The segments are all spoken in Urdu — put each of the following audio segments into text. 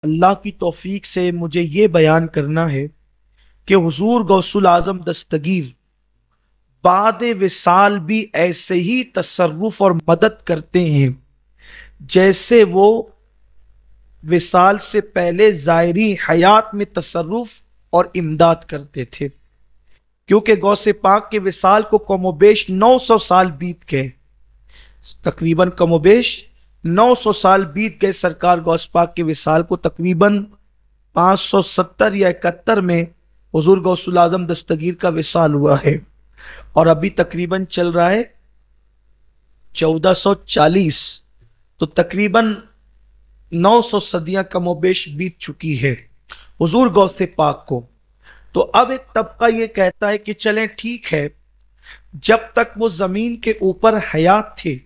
اللہ کی توفیق سے مجھے یہ بیان کرنا ہے کہ حضور غوث الاعظم دستگیر بعد وصال بھی ایسے ہی تصرف اور مدد کرتے ہیں جیسے وہ وصال سے پہلے ظاہری حیات میں تصرف اور امداد کرتے تھے، کیونکہ غوث پاک کے وصال کو کم و بیش 900 سال بیت گئے، تقریباً کم و بیش 900 سال بیت گئے سرکار غوث پاک کے وصال کو۔ تقریباً 570 یا 71 میں حضور غوث الاعظم دستگیر کا وصال ہوا ہے، اور ابھی تقریباً چل رہا ہے 1440، تو تقریباً 900 صدیاں کم و بیش بیت چکی ہے حضور غوث پاک کو۔ تو اب ایک طبقہ یہ کہتا ہے کہ چلیں ٹھیک ہے، جب تک وہ زمین کے اوپر حیات تھے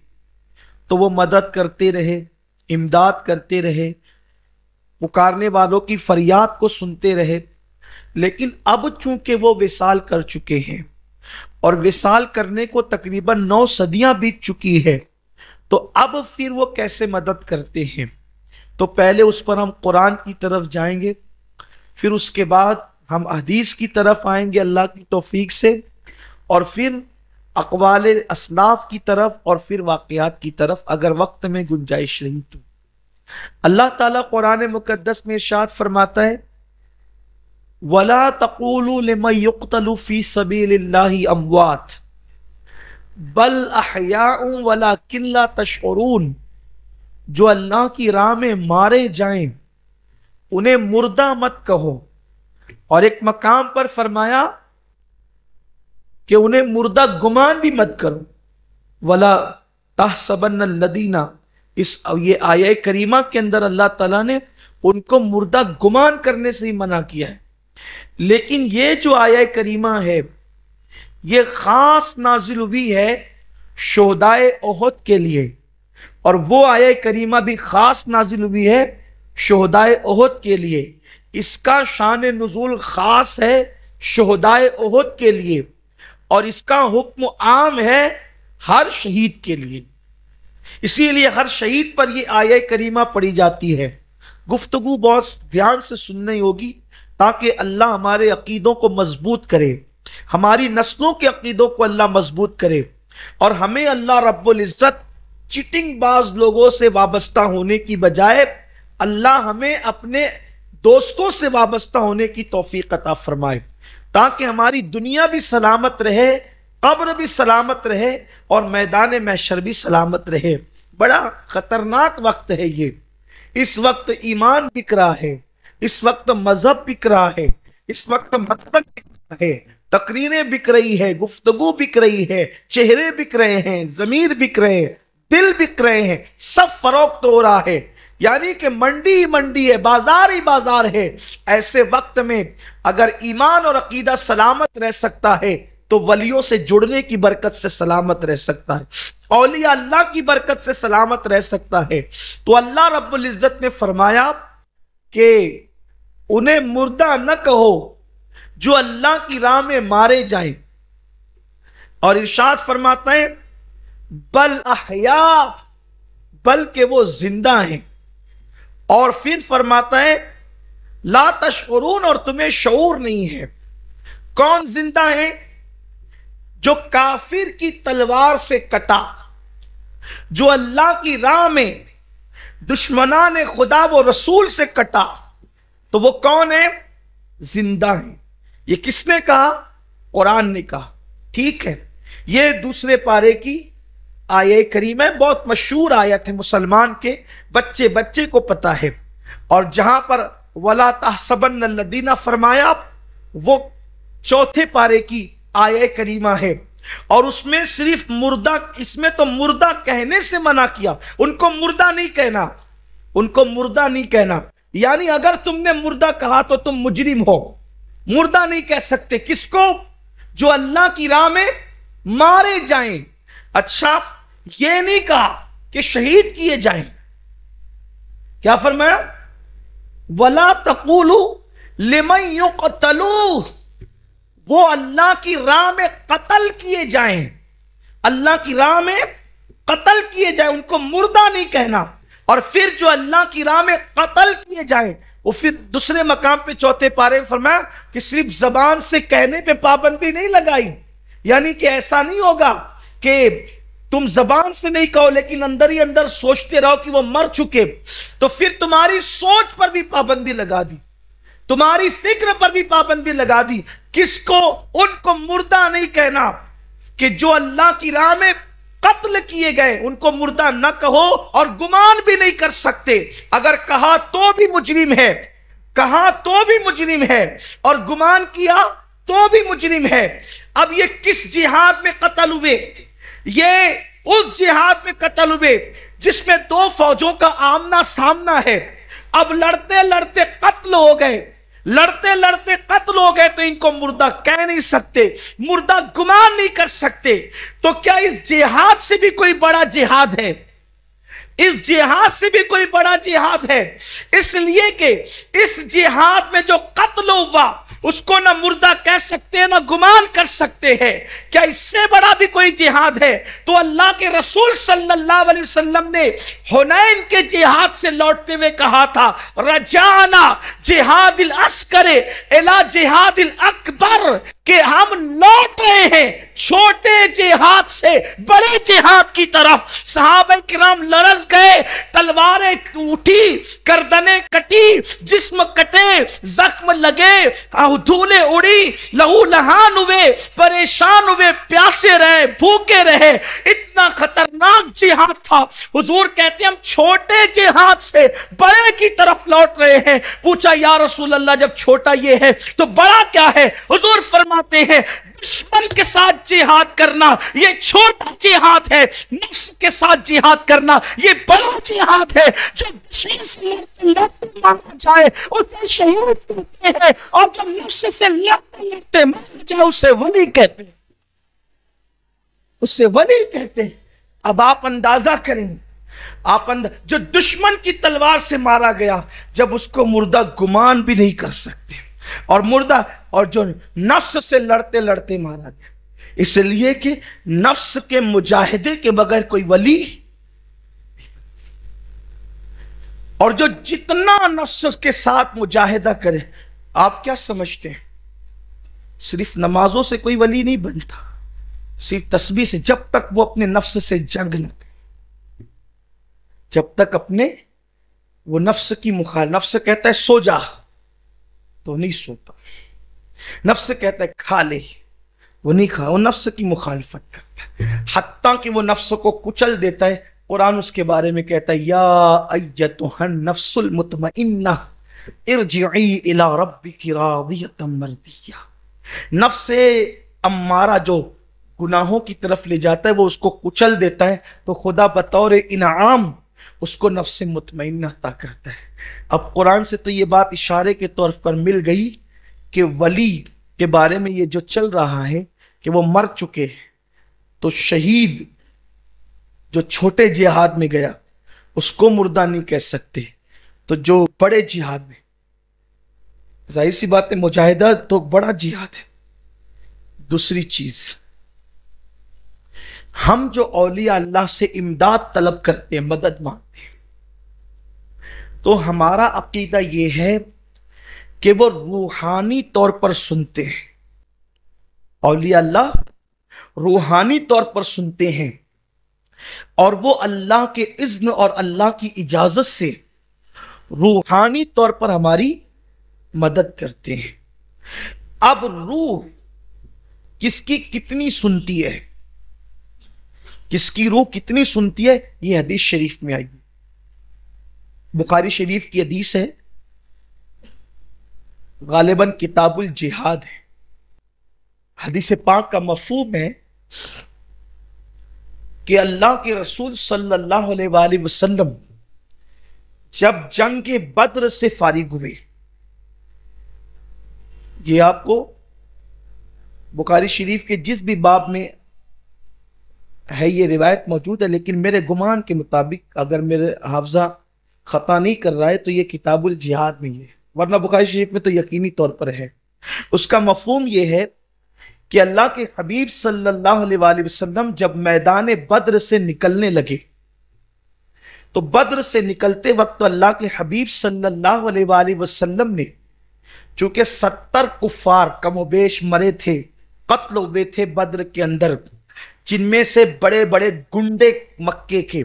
تو وہ مدد کرتے رہے، امداد کرتے رہے، پکارنے والوں کی فریاد کو سنتے رہے، لیکن اب چونکہ وہ وصال کر چکے ہیں اور وصال کرنے کو تقریباً 9 صدیاں بیت چکی ہے، تو اب پھر وہ کیسے مدد کرتے ہیں؟ تو پہلے اس پر ہم قرآن کی طرف جائیں گے، پھر اس کے بعد ہم حدیث کی طرف آئیں گے اللہ کی توفیق سے، اور پھر اقوال اسلاف کی طرف، اور پھر واقعات کی طرف اگر وقت میں گنجائش رہی تو۔ اللہ تعالیٰ قرآن مقدس میں ارشاد فرماتا ہے وَلَا تَقُولُوا لِمَن يُقْتَلُ فِي سَبِيلِ اللَّهِ أَمْوَاتٌ بَلْ أَحْيَاءٌ وَلَكِنْ لَا تَشْعُرُونَ، جو اللہ کی راہ میں مارے جائیں انہیں مردہ مت کہو، اور ایک مقام پر فرمایا کہ انہیں مردہ گمان بھی مت کرو، وَلَا تَحْسَبَنَّ الَّذِينَ، یہ آیہ کریمہ کے اندر اللہ تعالیٰ نے ان کو مردہ گمان کرنے سے ہی منع کیا ہے، لیکن یہ جو آیہ کریمہ ہے یہ خاص نازل ہوئی ہے شہدائے احد کے لیے، اور وہ آیہ کریمہ بھی خاص نازل ہوئی ہے شہدائے احد کے لیے، اس کا شان نزول خاص ہے شہدائے احد کے لیے، اور اس کا حکم عام ہے ہر شہید کے لیے، اسی لیے ہر شہید پر یہ آیہ کریمہ پڑھی جاتی ہے۔ گفتگو بہت دھیان سے سننی ہوگی تاکہ اللہ ہمارے عقیدوں کو مضبوط کرے، ہماری نسلوں کے عقیدوں کو اللہ مضبوط کرے، اور ہمیں اللہ رب العزت چٹنگ باز لوگوں سے وابستہ ہونے کی بجائے اللہ ہمیں اپنے دوستوں سے وابستہ ہونے کی توفیق عطا فرمائے، تاکہ ہماری دنیا بھی سلامت رہے، قبر بھی سلامت رہے، اور میدان محشر بھی سلامت رہے۔ بڑا خطرناک وقت ہے یہ، اس وقت ایمان بک رہا ہے، اس وقت مذہب بک رہا ہے، اس وقت مطلب بک رہا ہے، تقریریں بک رہی ہے، گفتگو بک رہی ہے، چہرے بک رہے ہیں، ضمیر بک رہے ہیں، دل بک رہے ہیں، سب فروخت ہو رہا ہے، یعنی کہ منڈی ہی منڈی ہے، بازار ہی بازار ہے۔ ایسے وقت میں اگر ایمان اور عقیدہ سلامت رہ سکتا ہے تو ولیوں سے جڑنے کی برکت سے سلامت رہ سکتا ہے، اولیاء اللہ کی برکت سے سلامت رہ سکتا ہے۔ تو اللہ رب العزت نے فرمایا کہ انہیں مردہ نہ کہو جو اللہ کی راہ میں مارے جائیں، اور ارشاد فرماتا ہے بل احیاء، بلکہ وہ زندہ ہیں، اور پھر فرماتا ہے لا تشعرون، اور تمہیں شعور نہیں ہے۔ کون زندہ ہے؟ جو کافر کی تلوار سے کٹا، جو اللہ کی راہ میں دشمنان خدا و رسول سے کٹا، تو وہ کون ہے؟ زندہ ہے۔ یہ کس نے کہا؟ قرآن نے کہا، ٹھیک ہے۔ یہ دوسرے پارے کی آیہ کریمہ ہے، بہت مشہور آیت ہے، مسلمان کے بچے بچے کو پتا ہے، اور جہاں پر وَلَا تَحْسَبَنَّ الَّذِينَ فرمایا وہ چوتھے پارے کی آیہ کریمہ ہے، اور اس میں صرف مردہ، اس میں تو مردہ کہنے سے منع کیا، ان کو مردہ نہیں کہنا، ان کو مردہ نہیں کہنا، یعنی اگر تم نے مردہ کہا تو تم مجرم ہو، مردہ نہیں کہہ سکتے۔ کس کو؟ جو اللہ کی راہ میں مارے جائیں۔ اچھا، یہ نہیں کہا کہ شہید کیے جائیں، کیا فرمایا؟ وَلَا تَقُولُوا لِمَن يُقْتَلُ، وہ اللہ کی راہ میں قتل کیے جائیں، اللہ کی راہ میں قتل کیے جائیں، ان کو مردہ نہیں کہنا۔ اور پھر جو اللہ کی راہ میں قتل کیے جائیں وہ پھر دوسرے مقام پہ چوتھے پارے میں فرمایا کہ صرف زبان سے کہنے پہ پابندی نہیں لگائی، یعنی کہ ایسا نہیں ہوگا کہ تم زبان سے نہیں کہو لیکن اندر ہی اندر سوچتے رہو کہ وہ مر چکے، تو پھر تمہاری سوچ پر بھی پابندی لگا دی، تمہاری فکر پر بھی پابندی لگا دی۔ کس کو؟ ان کو مردہ نہیں کہنا، کہ جو اللہ کی راہ میں قتل کیے گئے ان کو مردہ نہ کہو، اور گمان بھی نہیں کر سکتے، اگر کہا تو بھی مجرم ہے، کہا تو بھی مجرم ہے، اور گمان کیا تو بھی مجرم ہے۔ اب یہ کس جہاد میں قتل ہوئے؟ یہ اس جہاد میں قتل ہوئے جس میں دو فوجوں کا آمنا سامنا ہے۔ اب لڑتے لڑتے قتل ہو گئے، لڑتے لڑتے قتل ہو گئے، تو ان کو مردہ کہہ نہیں سکتے، مردہ گمان نہیں کر سکتے۔ تو کیا اس جہاد سے بھی کوئی بڑا جہاد ہے؟ اس جہاد سے بھی کوئی بڑا جہاد ہے، اس لیے کہ اس جہاد میں جو قتل ہوا اس کو نہ مردہ کہہ سکتے ہیں نہ گمان کر سکتے ہیں۔ کیا اس سے بڑا بھی کوئی جہاد ہے؟ تو اللہ کے رسول صلی اللہ علیہ وسلم نے حنین کے جہاد سے لوٹتے ہوئے کہا تھا، رجعنا جہاد الاصغر الی جہاد الاکبر، کہ ہم لوٹ رہے ہیں چھوٹے جہاد سے بڑے جہاد کی طرف۔ صحابہ کرام لرز گئے، تلواریں اٹھی، گردنیں کٹی، جسم کٹے، زخم لگے، دھولے اڑی، لہو لہان ہوئے، پریشان ہوئے، پیاسے رہے، بھوکے رہے۔ اتنا خطرناک جہاد تھا۔ حضور کہتے ہیں ہم چھوٹے جہاد سے بڑے کی طرف لوٹ رہے ہیں۔ پوچھا یا رسول اللہ جب چھوٹا یہ ہے تو بڑا کیا ہے؟ حضور فرماتے ہیں دشمن کے ساتھ جہاد کرنا یہ چھوٹا جہاد ہے، نفس کے ساتھ جہاد کرنا یہ بڑا جہاد ہے۔ جو دشمن سے لڑتے مارا جائے اسے شہید کہتے ہیں، اور جو نفس سے لڑتے مارا جائے اسے ولی کہتے ہیں، اسے ولی کہتے ہیں۔ اب آپ اندازہ کریں، جو دشمن کی تلوار سے مارا گیا، جب اس کو مردہ گمان بھی نہیں کر سکتے، اور مردہ، اور جو نفس سے لڑتے لڑتے مارا گیا، اس لیے کہ نفس کے مجاہدے کے بغیر کوئی ولی، اور جو جتنا نفس کے ساتھ مجاہدہ کرے، آپ کیا سمجھتے ہیں صرف نمازوں سے کوئی ولی نہیں بنتا، صرف تسبیح سے، جب تک وہ اپنے نفس سے جنگ نہ کرے، جب تک اپنے وہ نفس کی مخالف، نفس کہتا ہے سو جا تو نہیں سوتا، نفس کہتا ہے کھا لے وہ نہیں کھا، وہ نفس کی مخالفت کرتا ہے، حتیٰ کہ وہ نفس کو کچل دیتا ہے۔ قرآن اس کے بارے میں کہتا ہے یا ایتھا النفس المطمئنہ ارجعی الی ربک راضیۃ مرضیہ۔ نفس امارہ جو گناہوں کی طرف لے جاتا ہے وہ اس کو کچل دیتا ہے، تو خدا بطور انعام اس کو نفس مطمئنہ عطا کرتا ہے۔ اب قرآن سے تو یہ بات اشارے کے طور پر مل گئی کہ ولی کے بارے میں یہ جو چل رہا ہے کہ وہ مر چکے، تو شہید جو چھوٹے جہاد میں گیا اس کو مردہ نہیں کہہ سکتے، تو جو بڑے جہاد میں، ظاہر سی بات ہے مجاہدہ تو بڑا جہاد ہے۔ دوسری چیز، ہم جو اولیاء اللہ سے امداد طلب کرتے ہیں، مدد مانگتے ہیں، تو ہمارا عقیدہ یہ ہے کہ وہ روحانی طور پر سنتے ہیں، اولیاء اللہ روحانی طور پر سنتے ہیں، اور وہ اللہ کے اذن اور اللہ کی اجازت سے روحانی طور پر ہماری مدد کرتے ہیں۔ اب روح کس کی کتنی سنتی ہے، کس کی روح کتنی سنتی ہے، یہ حدیث شریف میں آئی، بخاری شریف کی حدیث ہے، غالباً کتاب الجہاد ہے۔ حدیث پاک کا مفہوم ہے کہ اللہ کے رسول صلی اللہ علیہ وآلہ وسلم جب جنگ بدر سے فارغ ہوئے، یہ آپ کو بخاری شریف کے جس بھی باب میں ہے یہ روایت موجود ہے، لیکن میرے گمان کے مطابق اگر میرے حافظہ خطا نہیں کر رہا ہے تو یہ کتاب الجہاد میں ہے، ورنہ بخاری شریف میں تو یقینی طور پر ہے۔ اس کا مفہوم یہ ہے کہ اللہ کے حبیب صلی اللہ علیہ وآلہ وسلم جب میدان بدر سے نکلنے لگے تو بدر سے نکلتے وقت اللہ کے حبیب صلی اللہ علیہ وآلہ وسلم نے چونکہ 70 کفار کم و بیش مرے تھے، قتل ہوئے تھے بدر کے اندر، جن میں سے بڑے بڑے گنڈے مکے کے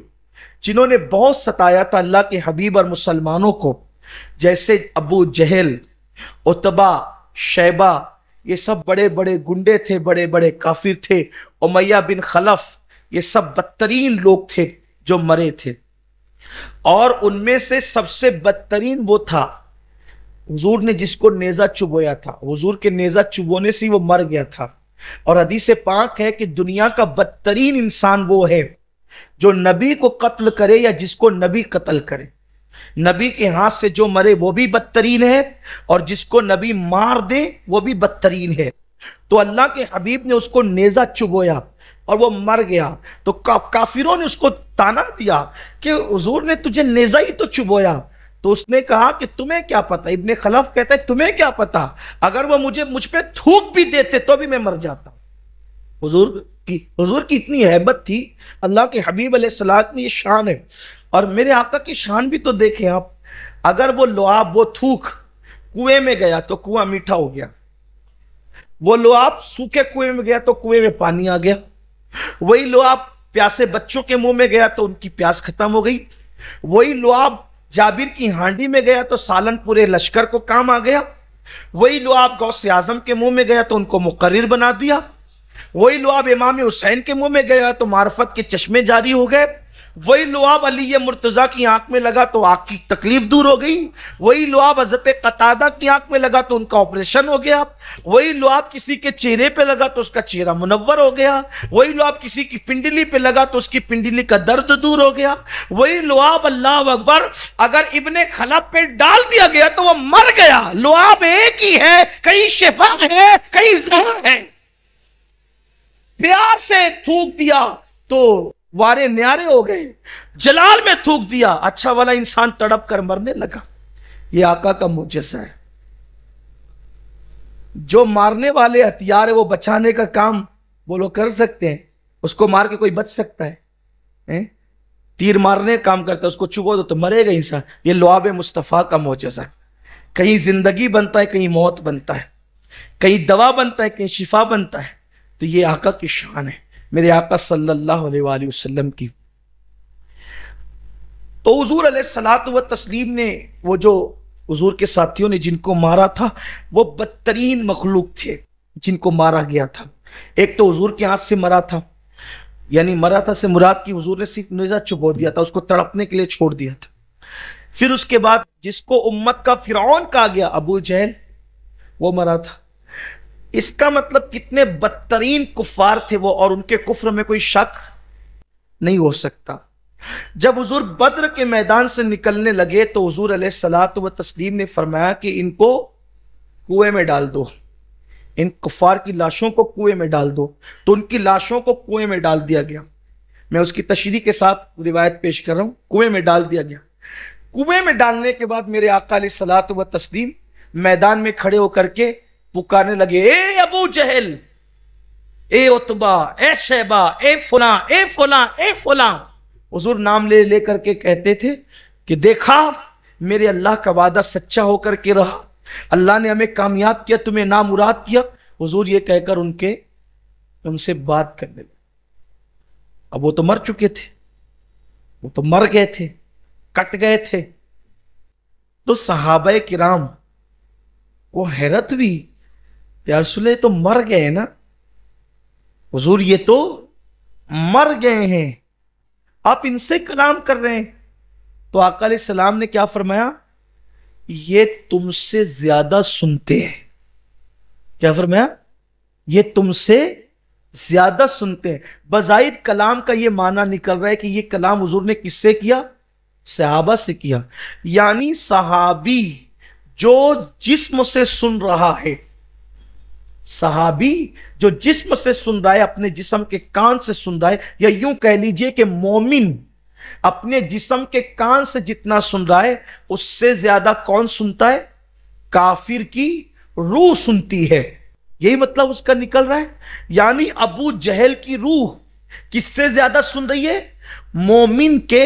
جنہوں نے بہت ستایا تھا اللہ کے حبیب اور مسلمانوں کو، جیسے ابو جہل، عتبہ، شیبہ، یہ سب بڑے بڑے گنڈے تھے، بڑے بڑے کافر تھے، امیہ بن خلف، یہ سب بدترین لوگ تھے جو مرے تھے۔ اور ان میں سے سب سے بدترین وہ تھا حضور نے جس کو نیزہ چبویا تھا، حضور کے نیزہ چبونے سے وہ مر گیا تھا۔ اور حدیث پاک ہے کہ دنیا کا بدترین انسان وہ ہے جو نبی کو قتل کرے یا جس کو نبی قتل کرے۔ نبی کے ہاتھ سے جو مرے وہ بھی بدترین ہے، اور جس کو نبی مار دے وہ بھی بدترین ہے۔ تو اللہ کے حبیب نے اس کو نیزہ چبویا اور وہ مر گیا، تو کافروں نے اس کو تانا دیا کہ حضور نے تجھے نیزہ ہی تو چبویا۔ تو اس نے کہا کہ تمہیں کیا پتا، ابن خلف کہتا ہے تمہیں کیا پتا، اگر وہ مجھ پہ تھوک بھی دیتے تو بھی میں مر جاتا۔ حضور کی اتنی ہیبت تھی، اللہ کے حبیب علیہ السلام میں یہ شان ہے۔ اور میرے آقا کی شان بھی تو دیکھیں آپ، اگر وہ لعاب، وہ تھوک کنویں میں گیا تو کنواں میٹھا ہو گیا، وہ لعاب سوکھے کنویں میں گیا تو کنویں میں پانی آ گیا، وہی لعاب پیاسے بچوں کے منہ میں گیا تو ان کی پیاس ختم ہو گئی، وہی لعاب جابر کی ہانڈی میں گیا تو سالن پورے لشکر کو کام آ گیا، وہی لعاب غوث اعظم کے منہ میں گیا تو ان کو مقرر بنا دیا، وہی لعاب امام حسین کے منہ میں گیا تو معرفت کے چشمے جاری ہو گئے، وہی لعاب علی مرتضیٰ کی آنکھ میں لگا تو آنکھ کی تکلیف دور ہو گئی، وہی لعاب حضرت قتادہ کی آنکھ میں لگا تو ان کا آپریشن ہو گیا، وہی لعاب کسی کے چہرے پہ لگا تو اس کا چہرہ منور ہو گیا، وہی لعاب کسی کی پنڈلی پہ لگا تو اس کی پنڈلی کا درد دور ہو گیا، وہی لعاب اللہ اکبر اگر ابن خلف پہ ڈال دیا گیا تو وہ مر گیا۔ لعاب ایک ہی ہے، کئی شفا ہے کئی زہر ہے۔ پیار سے تھوک دیا تو وارے نیارے ہو گئے، جلال میں تھوک دیا اچھا والا انسان تڑپ کر مرنے لگا۔ یہ آقا کا معجزہ ہے۔ جو مارنے والے ہتھیار ہے وہ بچانے کا کام وہ لوگ کر سکتے ہیں، اس کو مار کے کوئی بچ سکتا ہے؟ تیر مارنے کا کام کرتا ہے، اس کو چبو دو تو مرے گا انسان۔ یہ لعاب مصطفیٰ کا معجزہ ہے۔ کہیں زندگی بنتا ہے، کہیں موت بنتا ہے، کہیں دوا بنتا ہے، کہیں شفا بنتا ہے۔ تو یہ آقا کی شان ہے، میرے آقا صلی اللہ علیہ وآلہ وسلم کی۔ تو حضور علیہ الصلوۃ والتسلیم نے وہ جو حضور کے ساتھیوں نے جن کو مارا تھا وہ بدترین مخلوق تھے جن کو مارا گیا تھا۔ ایک تو حضور کے ہاتھ سے مرا تھا، یعنی مرا تھا سے مراد کی حضور نے صرف نیزہ چبو دیا تھا، اس کو تڑپنے کے لیے چھوڑ دیا تھا۔ پھر اس کے بعد جس کو امت کا فرعون کہا گیا، ابو جہل، وہ مرا تھا۔ اس کا مطلب کتنے بدترین کفار تھے وہ، اور ان کے کفر میں کوئی شک نہیں ہو سکتا۔ جب حضور بدر کے میدان سے نکلنے لگے تو حضور علیہ الصلوۃ والتسلیم نے فرمایا کہ ان کو کنویں میں ڈال دو، ان کفار کی لاشوں کو کنویں میں ڈال دو۔ تو ان کی لاشوں کو کنویں میں ڈال دیا گیا۔ میں اس کی تشریح کے ساتھ روایت پیش کر رہا ہوں، کنویں میں ڈال دیا گیا۔ کنویں میں ڈالنے کے بعد میرے آقا علیہ الصلوۃ والتسلیم میدان میں کھڑے ہو کر کے پکارنے لگے، اے ابو جہل، اے عتبہ، اے شیبہ، اے فلاں، اے فلاں، اے فلاں۔ حضور نام لے لے کر کے کہتے تھے کہ دیکھا میرے اللہ کا وعدہ سچا ہو کر کے رہا، اللہ نے ہمیں کامیاب کیا، تمہیں نامراد کیا۔ حضور یہ کہہ کر ان سے بات کرنے لگے۔ اب وہ تو مر چکے تھے، وہ تو مر گئے تھے، کٹ گئے تھے۔ تو صحابہ کرام کو حیرت بھی، یا رسول اللہ تو مر گئے نا، حضور یہ تو مر گئے ہیں، آپ ان سے کلام کر رہے ہیں۔ تو آقا علیہ السلام نے کیا فرمایا؟ یہ تم سے زیادہ سنتے ہیں۔ کیا فرمایا؟ یہ تم سے زیادہ سنتے ہیں۔ بظاہر کلام کا یہ معنی نکل رہا ہے کہ یہ کلام حضور نے کس سے کیا؟ صحابہ سے کیا۔ یعنی صحابی جو جسم سے سن رہا ہے، صحابی جو جسم سے سن رہا ہے، اپنے جسم کے کان سے سن رہا ہے، یا یوں کہہ لیجئے کہ مومن اپنے جسم کے کان سے جتنا سن رہا ہے اس سے زیادہ کون سنتا ہے؟ کافر کی روح سنتی ہے۔ یہی مطلب اس کا نکل رہا ہے۔ یعنی ابو جہل کی روح کس سے زیادہ سن رہی ہے؟ مومن کے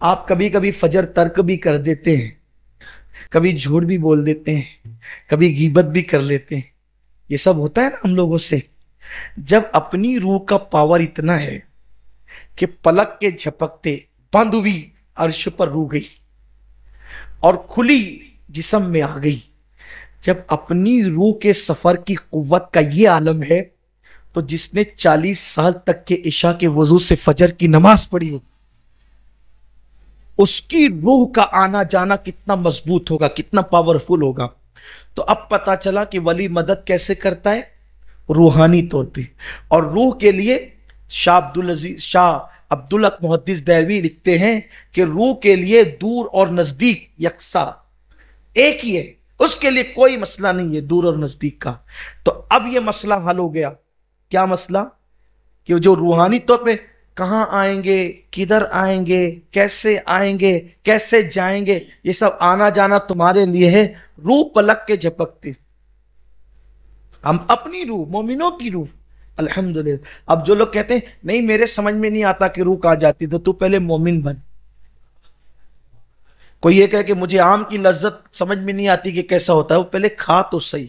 آپ کبھی کبھی فجر ترک بھی کر دیتے ہیں، کبھی جھوٹ بھی بول دیتے ہیں، کبھی غیبت بھی کر لیتے ہیں، یہ سب ہوتا ہے نا ہم لوگوں سے۔ جب اپنی روح کا پاور اتنا ہے کہ پلک کے جھپکتے بند ہوئی عرش پر روح گئی اور کھلی جسم میں آ گئی، جب اپنی روح کے سفر کی قوت کا یہ عالم ہے تو جس نے 40 سال تک کے عشاء کے وضو سے فجر کی نماز پڑھی ہو، اس کی روح کا آنا جانا کتنا مضبوط ہوگا، کتنا پاورفل ہوگا۔ تو اب پتا چلا کہ ولی مدد کیسے کرتا ہے، روحانی طور پہ۔ اور روح کے لیے شاہ عبدالحق محدث دہلوی لکھتے ہیں کہ روح کے لیے دور اور نزدیک یکساں ایک ہی ہے، اس کے لیے کوئی مسئلہ نہیں ہے دور اور نزدیک کا۔ تو اب یہ مسئلہ حل ہو گیا، کیا مسئلہ؟ کہ جو روحانی طور پہ کہاں آئیں گے، کدھر آئیں گے، کیسے آئیں گے، کیسے جائیں گے، یہ سب آنا جانا تمہارے لیے ہے، روح پلک کے جھپکتے۔ ہم اپنی روح، مومنوں کی روح، الحمدللہ۔ اب جو لوگ کہتے ہیں نہیں میرے سمجھ میں نہیں آتا کہ روح کہاں جاتی، تو پہلے مومن بن۔ کوئی یہ کہے کہ مجھے آم کی لذت سمجھ میں نہیں آتی کہ کیسا ہوتا ہے، وہ پہلے کھا تو صحیح،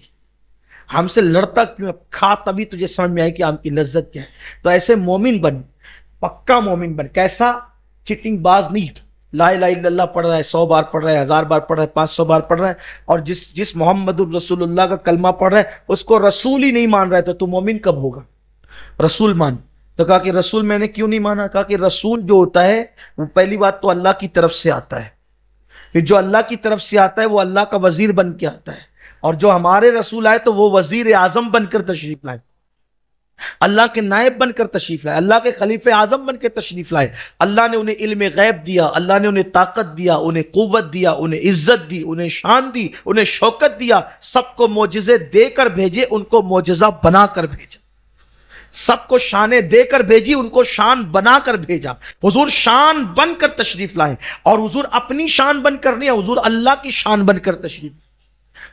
ہم سے لڑتا کیوں، کھا تبھی تجھے سمجھ میں آئے کہ آم کی لذت کیا ہے۔ تو ایسے مومن بن، پکا مومن بن۔ کیسا؟ چٹنگ باز نہیں، لا الہ الا اللہ پڑھ رہا ہے، 100 بار پڑھ رہا ہے، 1000 بار پڑھ رہا ہے، 500 بار پڑھ رہا ہے، اور جس محمد الرسول اللہ کا کلمہ پڑھ رہا ہے اس کو رسول ہی نہیں مان رہا ہے، تو مومن کب ہوگا؟ رسول مان۔ تو کہا کہ رسول میں نے کیوں نہیں مانا؟ کہا کہ رسول جو ہوتا ہے وہ پہلی بات تو اللہ کی طرف سے آتا ہے، کہ جو اللہ کی طرف سے آتا ہے وہ اللہ کا وزیر بن کے آتا ہے، اور جو ہمارے رسول آئے تو وہ وزیر اعظم بن کر تشریف لائے، اللہ کے نائب بن کر تشریف لائے، اللہ کے خلیفہ اعظم بن کے تشریف لائے۔ اللہ نے انہیں علم غیب دیا، اللہ نے انہیں طاقت دیا، انہیں قوت دیا، انہیں عزت دی، انہیں شان دی، انہیں شوکت دیا، سب کو معجزے دے کر بھیجے، ان کو معجزہ بنا کر بھیجا، سب کو شانیں دے کر بھیجی، ان کو شان بنا کر بھیجا۔ حضور شان بن کر تشریف لائے، اور حضور اپنی شان بن کر نہیں، حضور اللہ کی شان بن کر تشریف،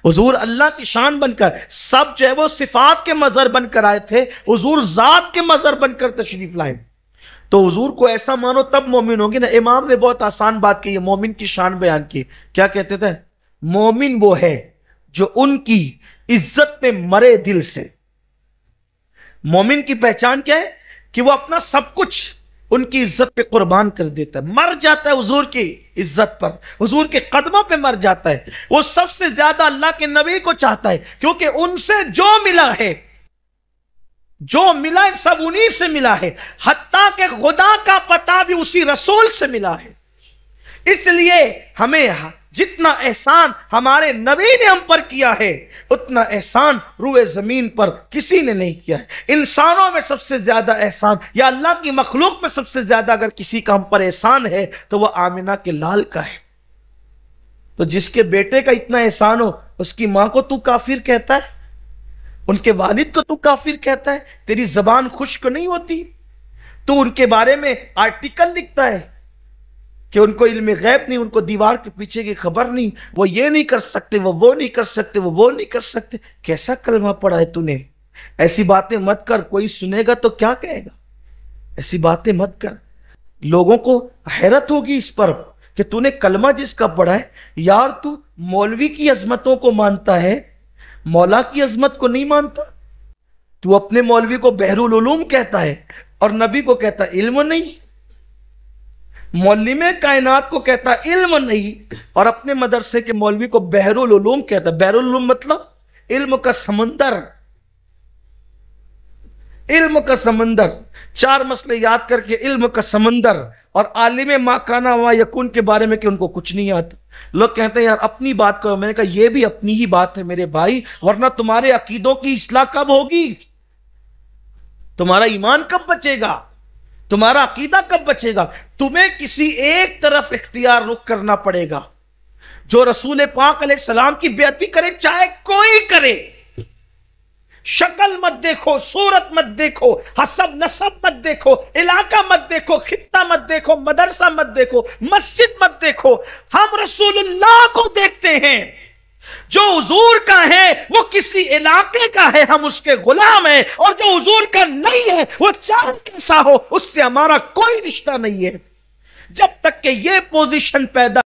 حضور اللہ کی شان بن کر، سب جو ہے وہ صفات کے مظہر بن کر آئے تھے، حضور ذات کے مظہر بن کر تشریف لائے۔ تو حضور کو ایسا مانو تب مومن ہوگی نا۔ امام نے بہت آسان بات کی ہے، مومن کی شان بیان کی، کیا کہتے تھے؟ مومن وہ ہے جو ان کی عزت پہ مرے دل سے۔ مومن کی پہچان کیا ہے؟ کہ وہ اپنا سب کچھ ان کی عزت پہ قربان کر دیتا ہے، مر جاتا ہے حضور کی عزت پر، حضور کے قدموں پہ مر جاتا ہے۔ وہ سب سے زیادہ اللہ کے نبی کو چاہتا ہے، کیونکہ ان سے جو ملا ہے، جو ملا ہے سب انہی سے ملا ہے، حتیٰ کہ خدا کا پتہ بھی اسی رسول سے ملا ہے۔ اس لیے ہمیں جتنا احسان ہمارے نبی نے ہم پر کیا ہے، اتنا احسان روئے زمین پر کسی نے نہیں کیا ہے۔ انسانوں میں سب سے زیادہ احسان، یا اللہ کی مخلوق میں سب سے زیادہ اگر کسی کا ہم پر احسان ہے تو وہ آمنہ کے لال کا ہے۔ تو جس کے بیٹے کا اتنا احسان ہو، اس کی ماں کو تو کافر کہتا ہے، ان کے والد کو تو کافر کہتا ہے، تیری زبان خشک نہیں ہوتی؟ تو ان کے بارے میں آرٹیکل لکھتا ہے کہ ان کو علم غیب نہیں، ان کو دیوار کے پیچھے کی خبر نہیں، وہ یہ نہیں کر سکتے، وہ نہیں کر سکتے، وہ نہیں کر سکتے۔ کیسا کلمہ پڑھا ہے تو نے؟ ایسی باتیں مت کر، کوئی سنے گا تو کیا کہے گا؟ ایسی باتیں مت کر۔ لوگوں کو حیرت ہوگی اس پر کہ تو نے کلمہ جس کا پڑھا ہے، یار تو مولوی کی عظمتوں کو مانتا ہے، مولا کی عظمت کو نہیں مانتا۔ تو اپنے مولوی کو بحر العلوم کہتا ہے اور نبی کو کہتا ہے علم نہیں، مولوی کائنات کو کہتا ہے علم نہیں، اور اپنے مدرسے کے مولوی کو بحر العلوم کہتا ہے۔ بحر العلوم مطلب علم کا سمندر، علم کا سمندر، 4 مسئلے یاد کر کے علم کا سمندر، اور عالم ما کان و یکون کے بارے میں کہ ان کو کچھ نہیں آتا۔ لوگ کہتے ہیں یار اپنی بات کرو، میں نے کہا یہ بھی اپنی ہی بات ہے میرے بھائی، ورنہ تمہارے عقیدوں کی اصلاح کب ہوگی؟ تمہارا ایمان کب بچے گا؟ تمہارا عقیدہ کب بچے گا؟ تمہیں کسی ایک طرف اختیار رخ کرنا پڑے گا، جو رسول پاک علیہ السلام کی بیعت بھی کرے، چاہے کوئی کرے۔ شکل مت دیکھو، صورت مت دیکھو، حسب نسب مت دیکھو، علاقہ مت دیکھو، خطہ مت دیکھو، مدرسہ مت دیکھو، مسجد مت دیکھو، ہم رسول اللہ کو دیکھتے ہیں۔ جو حضور کا ہے وہ کسی علاقے کا ہے، ہم اس کے غلام ہیں، اور جو حضور کا نہیں ہے وہ چاہے کیسا ہو، اس سے ہمارا کوئی رشتہ نہیں ہے۔ جب تک کہ یہ پوزیشن پیدا